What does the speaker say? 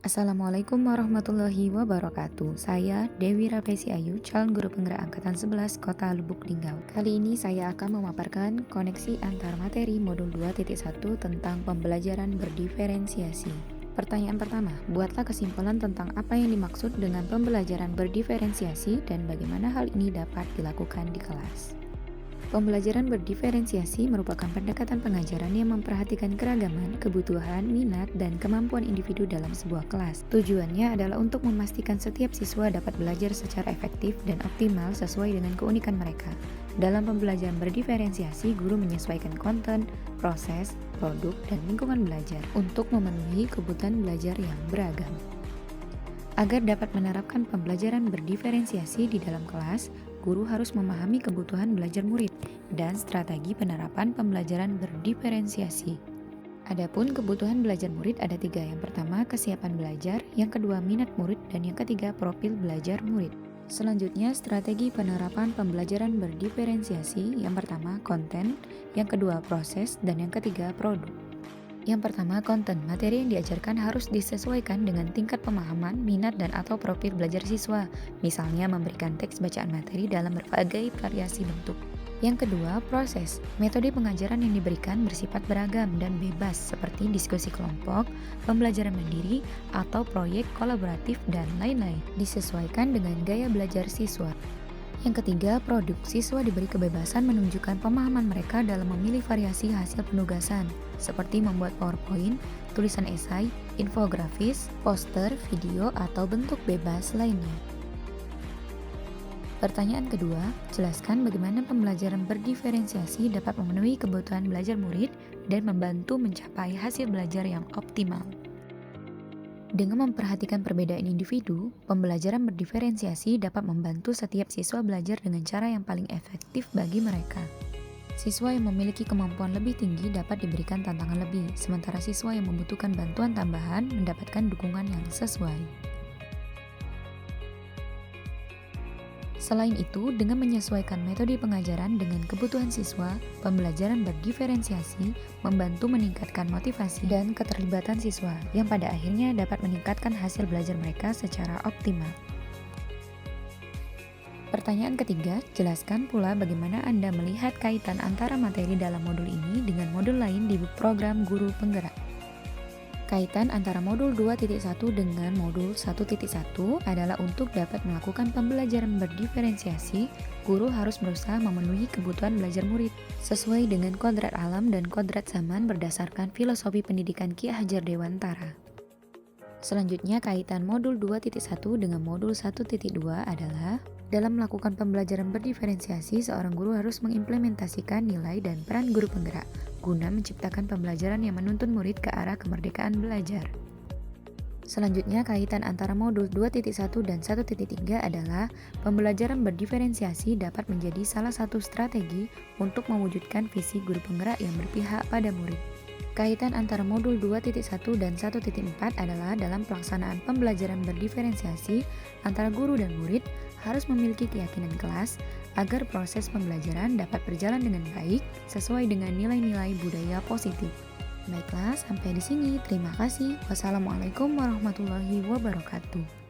Assalamualaikum warahmatullahi wabarakatuh. Saya Dewi Raffesi Ayu, calon guru penggerak angkatan 11 Kota Lubuk Linggau. Kali ini saya akan memaparkan koneksi antar materi modul 2.1 tentang pembelajaran berdiferensiasi. Pertanyaan pertama, buatlah kesimpulan tentang apa yang dimaksud dengan pembelajaran berdiferensiasi dan bagaimana hal ini dapat dilakukan di kelas. Pembelajaran berdiferensiasi merupakan pendekatan pengajaran yang memperhatikan keragaman, kebutuhan, minat, dan kemampuan individu dalam sebuah kelas. Tujuannya adalah untuk memastikan setiap siswa dapat belajar secara efektif dan optimal sesuai dengan keunikan mereka. Dalam pembelajaran berdiferensiasi, guru menyesuaikan konten, proses, produk, dan lingkungan belajar untuk memenuhi kebutuhan belajar yang beragam. Agar dapat menerapkan pembelajaran berdiferensiasi di dalam kelas, guru harus memahami kebutuhan belajar murid dan strategi penerapan pembelajaran berdiferensiasi. Adapun kebutuhan belajar murid ada 3. Yang pertama, kesiapan belajar, yang kedua, minat murid, dan yang ketiga, profil belajar murid. Selanjutnya, strategi penerapan pembelajaran berdiferensiasi. Yang pertama, konten, yang kedua, proses, dan yang ketiga, produk. Yang pertama, konten. Materi yang diajarkan harus disesuaikan dengan tingkat pemahaman, minat, dan atau profil belajar siswa. Misalnya memberikan teks bacaan materi dalam berbagai variasi bentuk. Yang kedua, proses. Metode pengajaran yang diberikan bersifat beragam dan bebas seperti diskusi kelompok, pembelajaran mandiri, atau proyek kolaboratif, dan lain-lain. Disesuaikan dengan gaya belajar siswa. Yang ketiga, produk. Siswa diberi kebebasan menunjukkan pemahaman mereka dalam memilih variasi hasil penugasan, seperti membuat PowerPoint, tulisan esai, infografis, poster, video, atau bentuk bebas lainnya. Pertanyaan kedua, jelaskan bagaimana pembelajaran berdiferensiasi dapat memenuhi kebutuhan belajar murid dan membantu mencapai hasil belajar yang optimal. Dengan memperhatikan perbedaan individu, pembelajaran berdiferensiasi dapat membantu setiap siswa belajar dengan cara yang paling efektif bagi mereka. Siswa yang memiliki kemampuan lebih tinggi dapat diberikan tantangan lebih, sementara siswa yang membutuhkan bantuan tambahan mendapatkan dukungan yang sesuai. Selain itu, dengan menyesuaikan metode pengajaran dengan kebutuhan siswa, pembelajaran berdiferensiasi membantu meningkatkan motivasi dan keterlibatan siswa, yang pada akhirnya dapat meningkatkan hasil belajar mereka secara optimal. Pertanyaan ketiga, jelaskan pula bagaimana Anda melihat kaitan antara materi dalam modul ini dengan modul lain di program Guru Penggerak. Kaitan antara modul 2.1 dengan modul 1.1 adalah untuk dapat melakukan pembelajaran berdiferensiasi, guru harus berusaha memenuhi kebutuhan belajar murid sesuai dengan kodrat alam dan kodrat zaman berdasarkan filosofi pendidikan Ki Hajar Dewantara. Selanjutnya, kaitan modul 2.1 dengan modul 1.2 adalah dalam melakukan pembelajaran berdiferensiasi, seorang guru harus mengimplementasikan nilai dan peran guru penggerak guna menciptakan pembelajaran yang menuntun murid ke arah kemerdekaan belajar. Selanjutnya, kaitan antara modul 2.1 dan 1.3 adalah pembelajaran berdiferensiasi dapat menjadi salah satu strategi untuk mewujudkan visi guru penggerak yang berpihak pada murid. Kaitan antara modul 2.1 dan 1.4 adalah dalam pelaksanaan pembelajaran berdiferensiasi antara guru dan murid harus memiliki keyakinan kelas agar proses pembelajaran dapat berjalan dengan baik sesuai dengan nilai-nilai budaya positif. Baiklah, sampai di sini. Terima kasih. Wassalamualaikum warahmatullahi wabarakatuh.